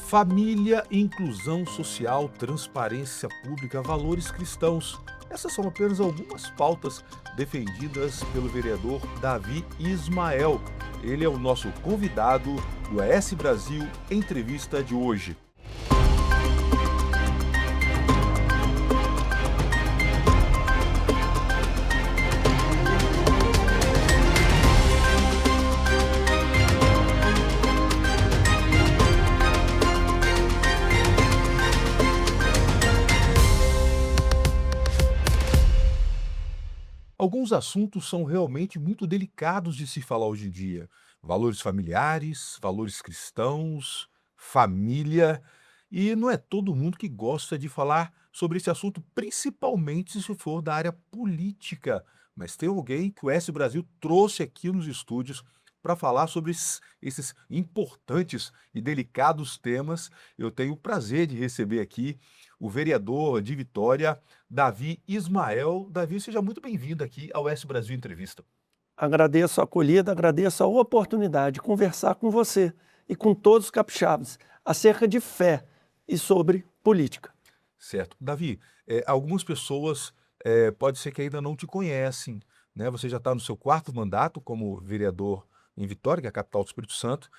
Família, inclusão social, transparência pública, valores cristãos. Essas são apenas algumas pautas defendidas pelo vereador Davi Ismael. Ele é o nosso convidado do AS Brasil Entrevista de hoje. Alguns assuntos são realmente muito delicados de se falar hoje em dia. Valores familiares, valores cristãos, família. E não é todo mundo que gosta de falar sobre esse assunto, principalmente se for da área política. Mas tem alguém que o S Brasil trouxe aqui nos estúdios para falar sobre esses importantes e delicados temas. Eu tenho o prazer de receber aqui o vereador de Vitória, Davi Ismael. Davi, seja muito bem-vindo aqui ao S Brasil Entrevista. Agradeço a acolhida, agradeço a oportunidade de conversar com você e com todos os capixabas acerca de fé e sobre política. Certo. Davi, algumas pessoas pode ser que ainda não te conhecem, né? Você já está no seu 4º mandato como vereador em Vitória, que é a capital do Espírito Santo,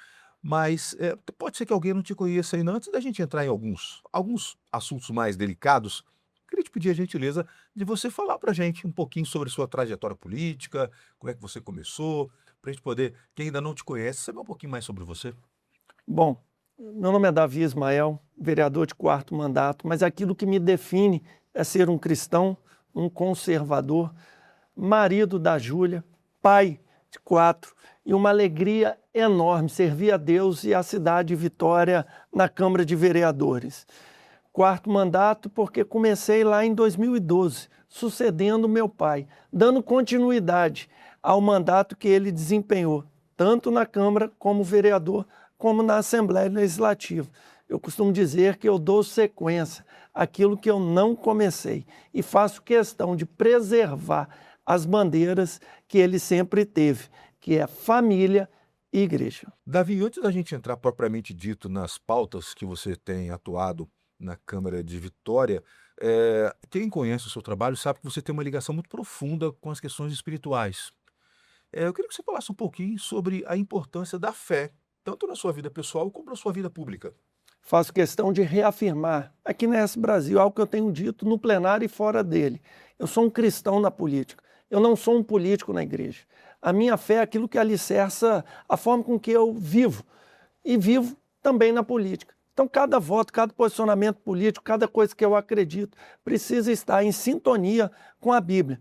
mas pode ser que alguém não te conheça ainda. Antes da gente entrar em alguns assuntos mais delicados, queria te pedir a gentileza de você falar para a gente um pouquinho sobre sua trajetória política, como é que você começou, para a gente poder, quem ainda não te conhece, saber um pouquinho mais sobre você. Bom, meu nome é Davi Ismael, vereador de 4º mandato, mas aquilo que me define é ser um cristão, um conservador, marido da Júlia, pai de 4, e uma alegria enorme servir a Deus e a cidade de Vitória na Câmara de Vereadores. 4º mandato porque comecei lá em 2012, sucedendo meu pai, dando continuidade ao mandato que ele desempenhou, tanto na Câmara como vereador, como na Assembleia Legislativa. Eu costumo dizer que eu dou sequência àquilo que eu não comecei e faço questão de preservar as bandeiras que ele sempre teve, que é família e igreja. Davi, antes da gente entrar propriamente dito nas pautas que você tem atuado na Câmara de Vitória, quem conhece o seu trabalho sabe que você tem uma ligação muito profunda com as questões espirituais. Eu queria que você falasse um pouquinho sobre a importância da fé, tanto na sua vida pessoal como na sua vida pública. Faço questão de reafirmar aqui na S Brasil algo que eu tenho dito no plenário e fora dele. Eu sou um cristão na política, eu não sou um político na igreja. A minha fé é aquilo que alicerça a forma com que eu vivo e vivo também na política. Então, cada voto, cada posicionamento político, cada coisa que eu acredito precisa estar em sintonia com a Bíblia.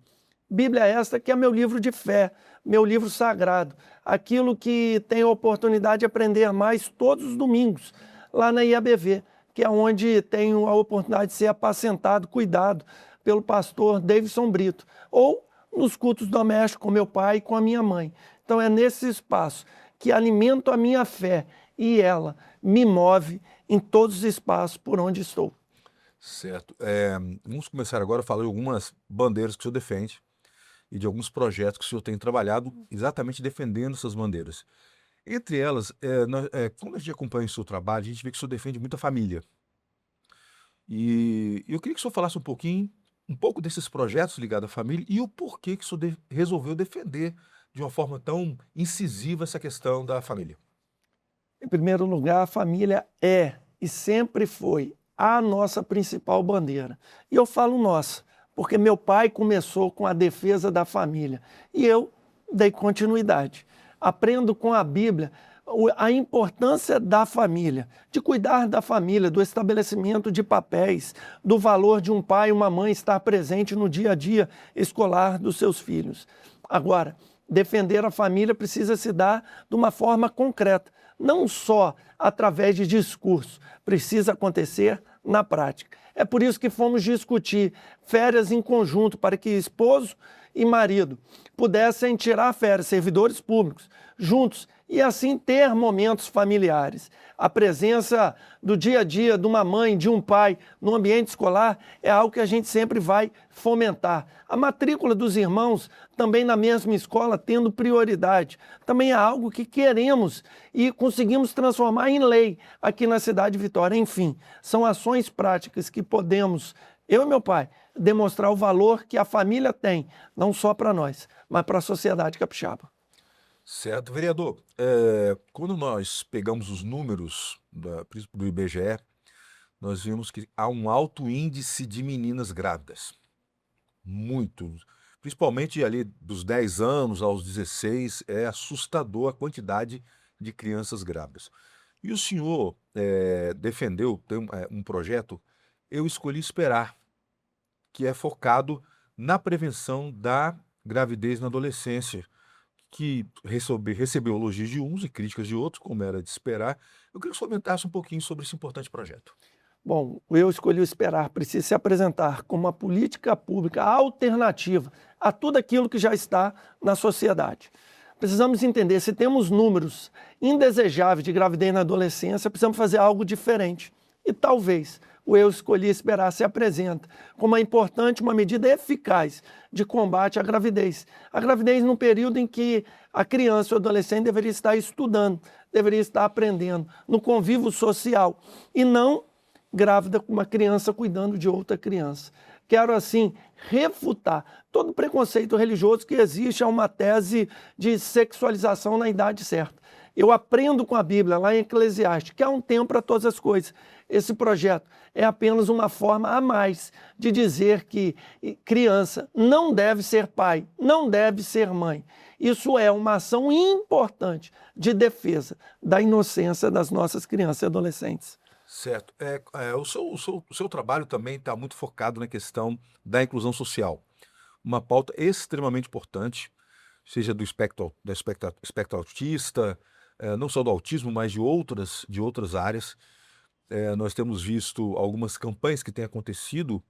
Bíblia esta que é meu livro de fé, meu livro sagrado, aquilo que tenho a oportunidade de aprender mais todos os domingos, lá na IABV, que é onde tenho a oportunidade de ser apacentado, cuidado pelo pastor Davidson Brito, ou nos cultos domésticos com meu pai e com a minha mãe. Então é nesse espaço que alimento a minha fé e ela me move em todos os espaços por onde estou. Certo. Vamos começar agora a falar de algumas bandeiras que o senhor defende e de alguns projetos que o senhor tem trabalhado exatamente defendendo essas bandeiras. Entre elas, quando a gente acompanha o seu trabalho, a gente vê que o senhor defende muita família. E eu queria que o senhor falasse um pouco desses projetos ligados à família e o porquê que o senhor resolveu defender de uma forma tão incisiva essa questão da família. Em primeiro lugar, a família é e sempre foi a nossa principal bandeira. E eu falo nossa, porque meu pai começou com a defesa da família e eu dei continuidade. Aprendo com a Bíblia a importância da família, de cuidar da família, do estabelecimento de papéis, do valor de um pai e uma mãe estar presente no dia a dia escolar dos seus filhos. Agora, defender a família precisa se dar de uma forma concreta, não só através de discurso, precisa acontecer na prática. É por isso que fomos discutir férias em conjunto para que esposo e marido pudessem tirar férias, servidores públicos, juntos, e assim ter momentos familiares. A presença do dia a dia de uma mãe, de um pai no ambiente escolar é algo que a gente sempre vai fomentar. A matrícula dos irmãos também na mesma escola tendo prioridade. Também é algo que queremos e conseguimos transformar em lei aqui na cidade de Vitória. Enfim, são ações práticas que podemos, eu e meu pai, demonstrar o valor que a família tem, não só para nós, mas para a sociedade capixaba. Certo, vereador. Quando nós pegamos os números do IBGE, nós vimos que há um alto índice de meninas grávidas. Muito. Principalmente ali dos 10 anos aos 16, é assustador a quantidade de crianças grávidas. E o senhor defendeu um projeto, Eu Escolhi Esperar, que é focado na prevenção da gravidez na adolescência, que recebeu elogios de uns e críticas de outros, como era de esperar. Eu queria que você comentasse um pouquinho sobre esse importante projeto. Bom, o Eu Escolhi Esperar precisa se apresentar como uma política pública alternativa a tudo aquilo que já está na sociedade. Precisamos entender, se temos números indesejáveis de gravidez na adolescência, precisamos fazer algo diferente. E talvez o Eu Escolhi Esperar se apresenta como uma medida eficaz de combate à gravidez. A gravidez num período em que a criança ou adolescente deveria estar estudando, deveria estar aprendendo, no convívio social, e não grávida com uma criança cuidando de outra criança. Quero, assim, refutar todo preconceito religioso que existe a uma tese de sexualização na idade certa. Eu aprendo com a Bíblia, lá em Eclesiastes, que há um tempo para todas as coisas. Esse projeto é apenas uma forma a mais de dizer que criança não deve ser pai, não deve ser mãe. Isso é uma ação importante de defesa da inocência das nossas crianças e adolescentes. Certo. O seu trabalho também está muito focado na questão da inclusão social. Uma pauta extremamente importante, seja do espectro autista, não só do autismo, mas de outras áreas. Nós temos visto algumas campanhas que têm acontecido,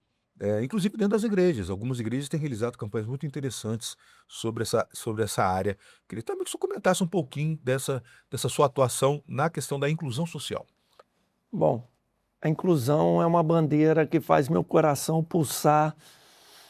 inclusive dentro das igrejas. Algumas igrejas têm realizado campanhas muito interessantes sobre essa área. Queria também que você comentasse um pouquinho dessa sua atuação na questão da inclusão social. Bom, a inclusão é uma bandeira que faz meu coração pulsar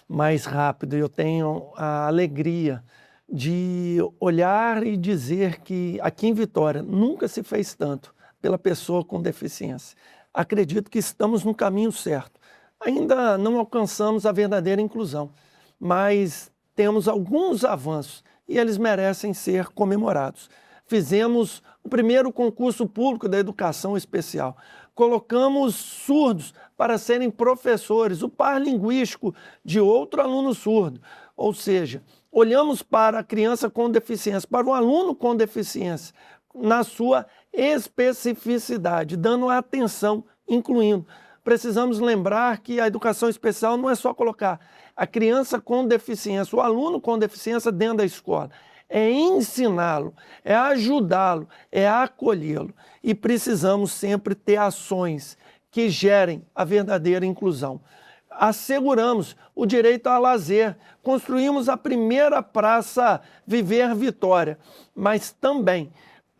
mais rápido. Eu tenho a alegria de olhar e dizer que aqui em Vitória nunca se fez tanto pela pessoa com deficiência. Acredito que estamos no caminho certo. Ainda não alcançamos a verdadeira inclusão, mas temos alguns avanços e eles merecem ser comemorados. Fizemos o primeiro concurso público da educação especial. Colocamos surdos para serem professores, o par linguístico de outro aluno surdo. Ou seja, olhamos para a criança com deficiência, para o aluno com deficiência, na sua especificidade, dando atenção, incluindo. Precisamos lembrar que a educação especial não é só colocar a criança com deficiência, o aluno com deficiência dentro da escola. É ensiná-lo, é ajudá-lo, é acolhê-lo. E precisamos sempre ter ações que gerem a verdadeira inclusão. Asseguramos o direito ao lazer, construímos a primeira praça Viver Vitória, mas também,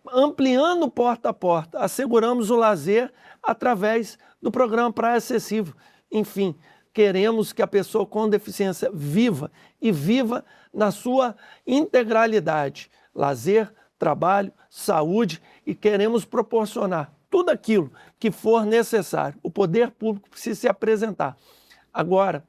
ampliando porta a porta, asseguramos o lazer através do programa Praia Acessível. Enfim, queremos que a pessoa com deficiência viva e viva na sua integralidade. Lazer, trabalho, saúde, e queremos proporcionar tudo aquilo que for necessário. O poder público precisa se apresentar. Agora,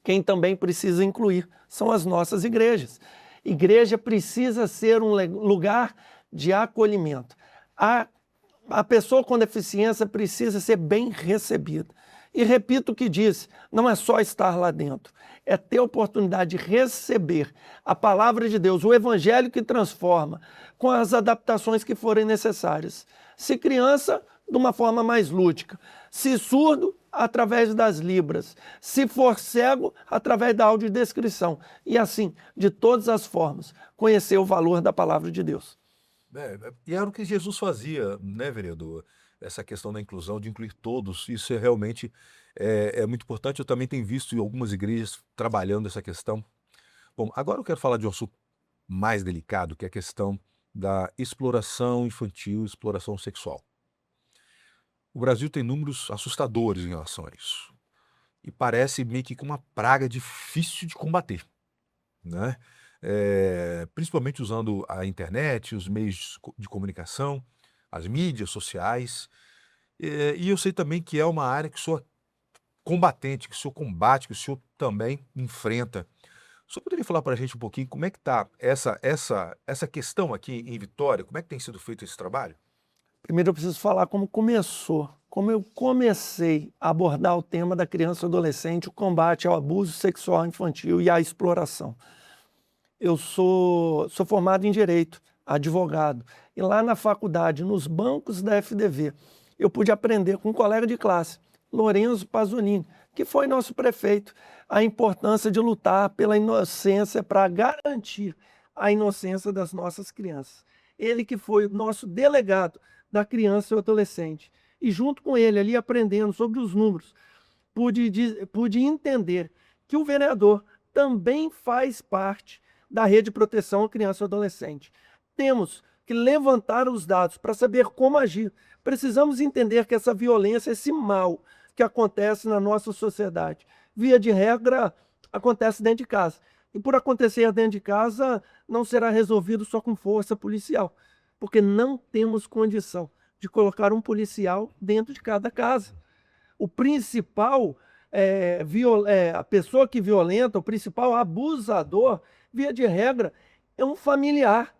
quem também precisa incluir são as nossas igrejas. Igreja precisa ser um lugar de acolhimento. A pessoa com deficiência precisa ser bem recebida. E repito o que disse, não é só estar lá dentro, é ter a oportunidade de receber a palavra de Deus, o evangelho que transforma, com as adaptações que forem necessárias. Se criança, de uma forma mais lúdica. Se surdo, através das libras. Se for cego, através da audiodescrição. E assim, de todas as formas, conhecer o valor da palavra de Deus. E era o que Jesus fazia, né, vereador? Essa questão da inclusão, de incluir todos, isso realmente é muito importante. Eu também tenho visto em algumas igrejas trabalhando essa questão. Bom, agora eu quero falar de um assunto mais delicado, que é a questão da exploração infantil, exploração sexual. O Brasil tem números assustadores em relação a isso. E parece meio que uma praga difícil de combater, né? Principalmente usando a internet, os meios de comunicação, as mídias sociais. E eu sei também que é uma área que o senhor é combatente, que o senhor combate, que o senhor também enfrenta. O senhor poderia falar para a gente um pouquinho como é que está essa questão aqui em Vitória? Como é que tem sido feito esse trabalho? Primeiro eu preciso falar como começou, como eu comecei a abordar o tema da criança e adolescente, o combate ao abuso sexual infantil e à exploração. Eu sou formado em Direito, advogado, e lá na faculdade, nos bancos da FDV, eu pude aprender com um colega de classe, Lorenzo Pasolini, que foi nosso prefeito, a importância de lutar pela inocência para garantir a inocência das nossas crianças. Ele que foi o nosso delegado da criança e do adolescente. E junto com ele, ali aprendendo sobre os números, pude entender que o vereador também faz parte da rede de proteção à criança e ao adolescente. Temos que levantar os dados para saber como agir. Precisamos entender que essa violência, esse mal que acontece na nossa sociedade, via de regra, acontece dentro de casa. E por acontecer dentro de casa, não será resolvido só com força policial, porque não temos condição de colocar um policial dentro de cada casa. O principal, a pessoa que violenta, o principal abusador, via de regra, é um familiar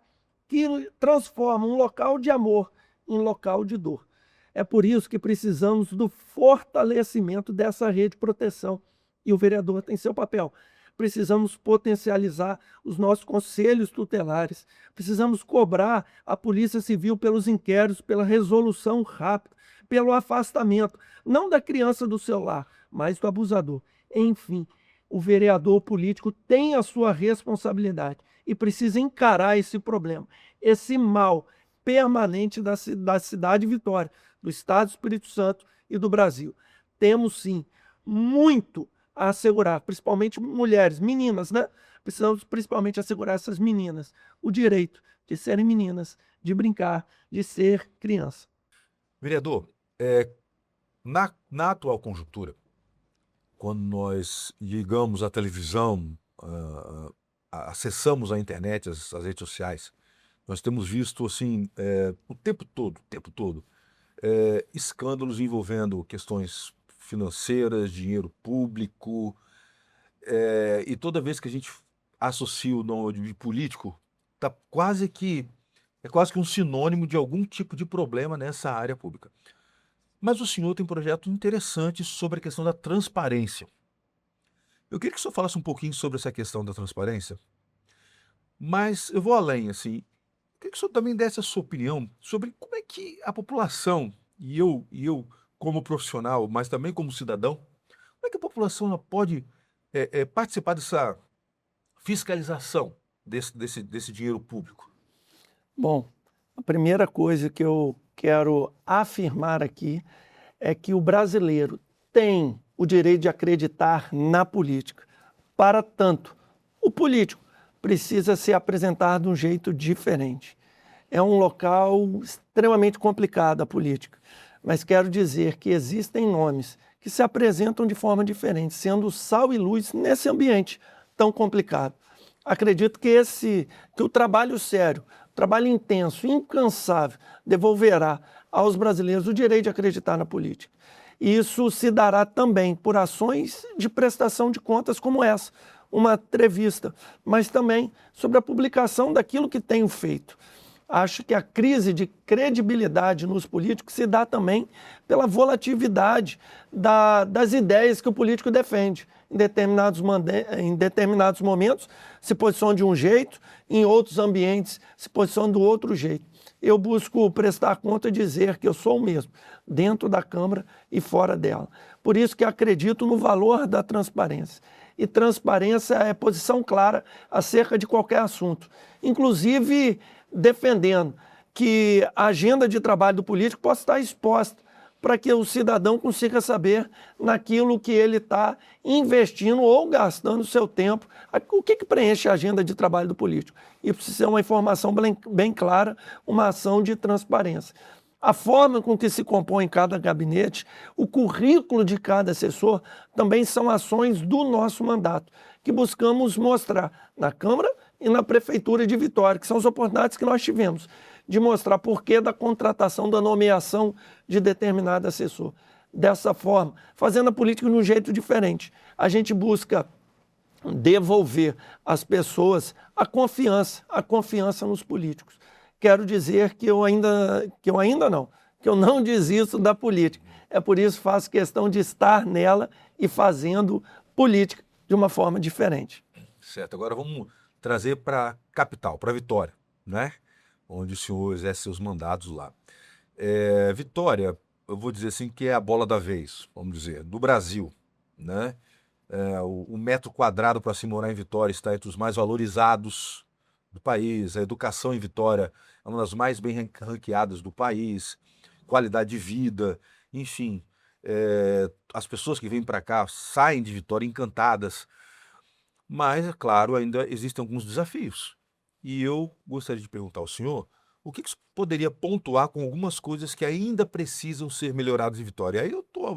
que transforma um local de amor em local de dor. É por isso que precisamos do fortalecimento dessa rede de proteção. E o vereador tem seu papel. Precisamos potencializar os nossos conselhos tutelares. Precisamos cobrar a Polícia Civil pelos inquéritos, pela resolução rápida, pelo afastamento, não da criança do celular, mas do abusador. Enfim, o vereador político tem a sua responsabilidade e precisa encarar esse problema, esse mal permanente da cidade de Vitória, do Estado do Espírito Santo e do Brasil. Temos, sim, muito a assegurar, principalmente mulheres, meninas, né? Precisamos principalmente assegurar essas meninas o direito de serem meninas, de brincar, de ser criança. Vereador, na atual conjuntura, quando nós ligamos a televisão, acessamos a internet, as redes sociais, nós temos visto assim o tempo todo, escândalos envolvendo questões financeiras, dinheiro público, e toda vez que a gente associa o nome de político, é quase que um sinônimo de algum tipo de problema nessa área pública. Mas o senhor tem um projeto interessante sobre a questão da transparência. Eu queria que o senhor falasse um pouquinho sobre essa questão da transparência, mas eu vou além, assim. Eu queria que o senhor também desse a sua opinião sobre como é que a população, e eu como profissional, mas também como cidadão, como é que a população ela pode participar dessa fiscalização desse dinheiro público? Bom, a primeira coisa que eu quero afirmar aqui é que o brasileiro tem o direito de acreditar na política. Para tanto, o político precisa se apresentar de um jeito diferente. É um local extremamente complicado a política, mas quero dizer que existem nomes que se apresentam de forma diferente, sendo sal e luz nesse ambiente tão complicado. Acredito que o trabalho sério, o trabalho intenso, incansável, devolverá aos brasileiros o direito de acreditar na política. E isso se dará também por ações de prestação de contas como essa, uma entrevista, mas também sobre a publicação daquilo que tenho feito. Acho que a crise de credibilidade nos políticos se dá também pela volatilidade das ideias que o político defende. Em determinados momentos se posiciona de um jeito, em outros ambientes se posiciona do outro jeito. Eu busco prestar conta e dizer que eu sou o mesmo, dentro da Câmara e fora dela. Por isso que acredito no valor da transparência. E transparência é posição clara acerca de qualquer assunto, inclusive defendendo que a agenda de trabalho do político possa estar exposta para que o cidadão consiga saber naquilo que ele está investindo ou gastando o seu tempo. O que preenche a agenda de trabalho do político? E precisa ser uma informação bem clara, uma ação de transparência. A forma com que se compõe cada gabinete, o currículo de cada assessor, também são ações do nosso mandato, que buscamos mostrar na Câmara e na Prefeitura de Vitória, que são as oportunidades que nós tivemos de mostrar porquê da contratação, da nomeação de determinado assessor. Dessa forma, fazendo a política de um jeito diferente. A gente busca devolver às pessoas a confiança nos políticos. Quero dizer que eu não desisto da política. É por isso que faço questão de estar nela e fazendo política de uma forma diferente. Certo, agora vamos trazer para a capital, para Vitória, né? Onde o senhor exerce seus mandados lá. Vitória, eu vou dizer assim, que é a bola da vez, vamos dizer, do Brasil, né? O metro quadrado para se morar em Vitória está entre os mais valorizados do país. A educação em Vitória é uma das mais bem ranqueadas do país, qualidade de vida, enfim. As pessoas que vêm para cá saem de Vitória encantadas, mas, é claro, ainda existem alguns desafios. E eu gostaria de perguntar ao senhor o que você poderia pontuar com algumas coisas que ainda precisam ser melhoradas em Vitória. Aí eu estou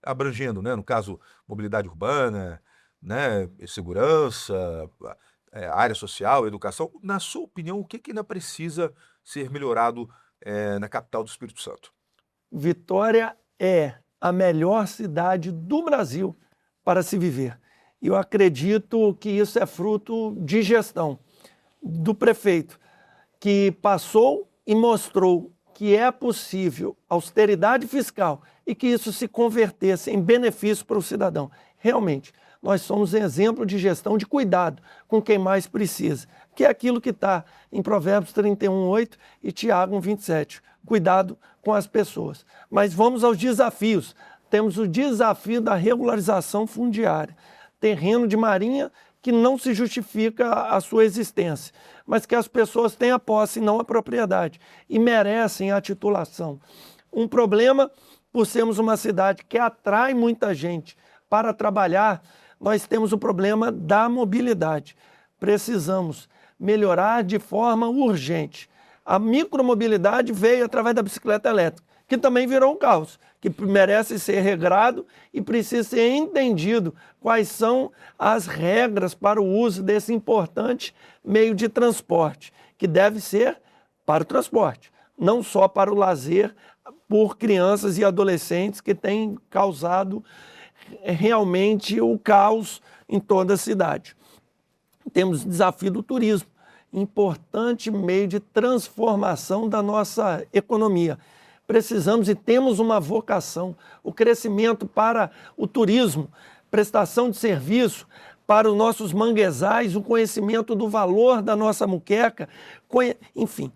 abrangendo, né? No caso, mobilidade urbana, né? Segurança, área social, educação. Na sua opinião, o que ainda precisa ser melhorado na capital do Espírito Santo? Vitória é a melhor cidade do Brasil para se viver. E eu acredito que isso é fruto de gestão do prefeito, que passou e mostrou que é possível austeridade fiscal e que isso se convertesse em benefício para o cidadão. Realmente, nós somos um exemplo de gestão de cuidado com quem mais precisa, que é aquilo que está em Provérbios 31:8 e Tiago 1:27. Cuidado com as pessoas. Mas vamos aos desafios. Temos o desafio da regularização fundiária. Terreno de marinha que não se justifica a sua existência, mas que as pessoas têm a posse e não a propriedade, e merecem a titulação. Um problema, por sermos uma cidade que atrai muita gente para trabalhar, nós temos o problema da mobilidade. Precisamos melhorar de forma urgente. A micromobilidade veio através da bicicleta elétrica, que também virou um caos, que merece ser regrado e precisa ser entendido quais são as regras para o uso desse importante meio de transporte, que deve ser para o transporte, não só para o lazer por crianças e adolescentes que têm causado realmente o caos em toda a cidade. Temos o desafio do turismo, importante meio de transformação da nossa economia. Precisamos e temos uma vocação, o crescimento para o turismo, prestação de serviço para os nossos manguezais, o conhecimento do valor da nossa muqueca, enfim,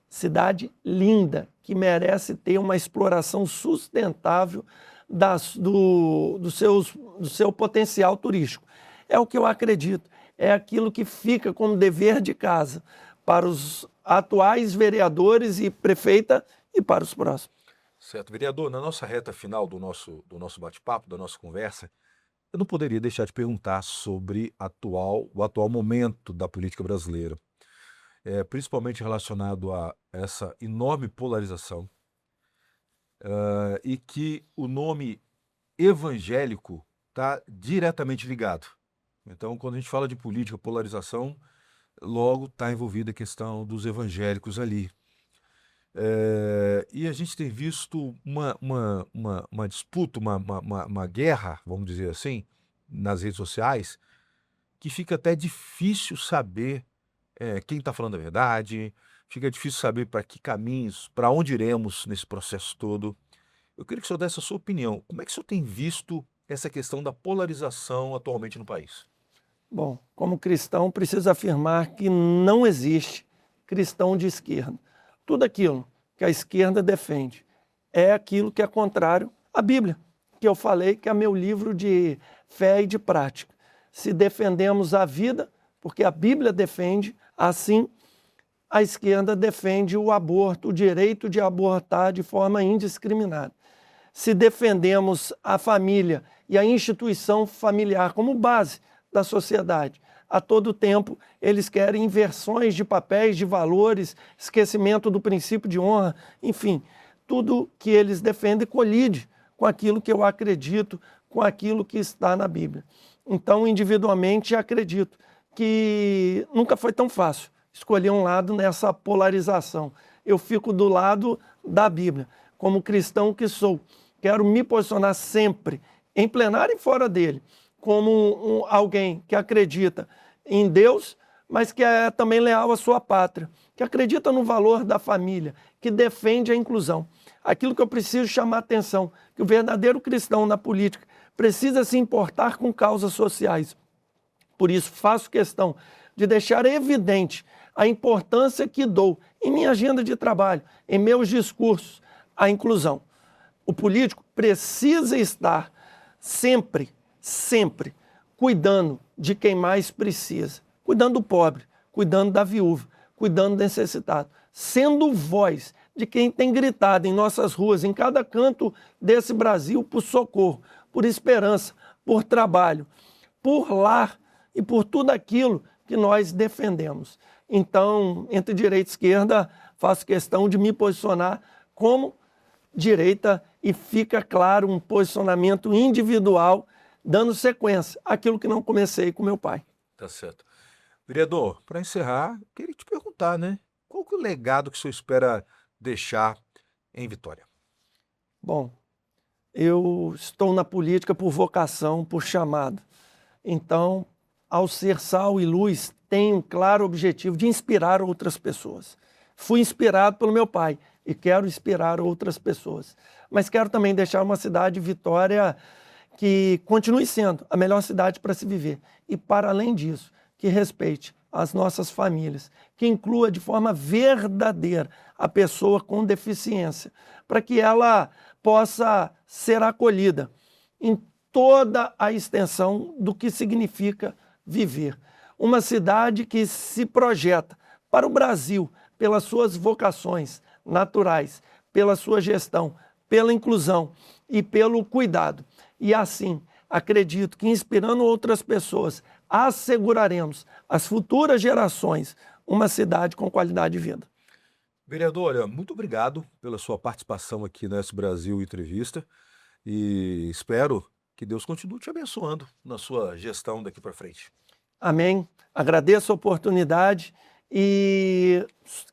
cidade linda, que merece ter uma exploração sustentável do seu potencial turístico. É o que eu acredito, é aquilo que fica como dever de casa para os atuais vereadores e prefeita e para os próximos. Certo, vereador, na nossa reta final do nosso bate-papo, da nossa conversa, eu não poderia deixar de perguntar sobre o atual momento da política brasileira, principalmente relacionado a essa enorme polarização, e que o nome evangélico está diretamente ligado. Então, quando a gente fala de política, polarização, logo está envolvida a questão dos evangélicos ali. E a gente tem visto uma disputa, uma guerra, vamos dizer assim, nas redes sociais, que fica até difícil saber quem está falando a verdade, fica difícil saber para que caminhos, para onde iremos nesse processo todo. Eu queria que o senhor desse a sua opinião. Como é que o senhor tem visto essa questão da polarização atualmente no país? Bom, como cristão, preciso afirmar que não existe cristão de esquerda. Tudo aquilo que a esquerda defende é aquilo que é contrário à Bíblia, que eu falei que é meu livro de fé e de prática. Se defendemos a vida, porque a Bíblia defende, assim a esquerda defende o aborto, o direito de abortar de forma indiscriminada. se defendemos a família e a instituição familiar como base da sociedade. A todo tempo, eles querem inversões de papéis, de valores, esquecimento do princípio de honra, enfim, tudo que eles defendem colide com aquilo que eu acredito, com aquilo que está na Bíblia. Então, individualmente, acredito que nunca foi tão fácil escolher um lado nessa polarização. Eu fico do lado da Bíblia, como cristão que sou. Quero me posicionar sempre, em plenário e fora dele, como alguém que acredita em Deus, mas que é também leal à sua pátria, que acredita no valor da família, que defende a inclusão. Aquilo que eu preciso chamar a atenção, que o verdadeiro cristão na política precisa se importar com causas sociais. Por isso, faço questão de deixar evidente a importância que dou em minha agenda de trabalho, em meus discursos, à inclusão. O político precisa estar sempre cuidando de quem mais precisa, cuidando do pobre, cuidando da viúva, cuidando do necessitado, sendo voz de quem tem gritado em nossas ruas, em cada canto desse Brasil, por socorro, por esperança, por trabalho, por lar e por tudo aquilo que nós defendemos. Então, entre direita e esquerda, faço questão de me posicionar como direita e fica claro um posicionamento individual, dando sequência àquilo que não comecei com meu pai. Tá certo. Vereador, para encerrar, queria te perguntar, né? Qual que é o legado que o senhor espera deixar em Vitória? Bom, eu estou na política por vocação, por chamado. Então, ao ser sal e luz, tenho um claro objetivo de inspirar outras pessoas. Fui inspirado pelo meu pai e quero inspirar outras pessoas. Mas quero também deixar uma cidade, Vitória, que continue sendo a melhor cidade para se viver. E, para além disso, que respeite as nossas famílias, que inclua de forma verdadeira a pessoa com deficiência, para que ela possa ser acolhida em toda a extensão do que significa viver. Uma cidade que se projeta para o Brasil pelas suas vocações naturais, pela sua gestão, pela inclusão e pelo cuidado. E assim, acredito que inspirando outras pessoas, asseguraremos às futuras gerações uma cidade com qualidade de vida. Vereador, olha, muito obrigado pela sua participação aqui na S Brasil Entrevista e espero que Deus continue te abençoando na sua gestão daqui para frente. Amém. Agradeço a oportunidade e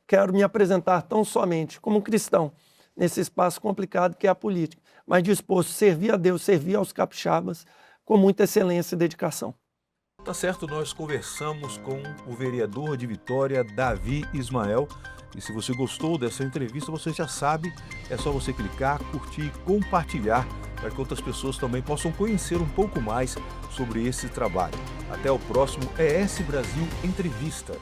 quero me apresentar tão somente como cristão nesse espaço complicado que é a política, mas disposto a servir a Deus, servir aos capixabas com muita excelência e dedicação. Tá certo, nós conversamos com o vereador de Vitória, Davi Ismael. E se você gostou dessa entrevista, você já sabe, é só você clicar, curtir e compartilhar para que outras pessoas também possam conhecer um pouco mais sobre esse trabalho. Até o próximo ES Brasil Entrevista.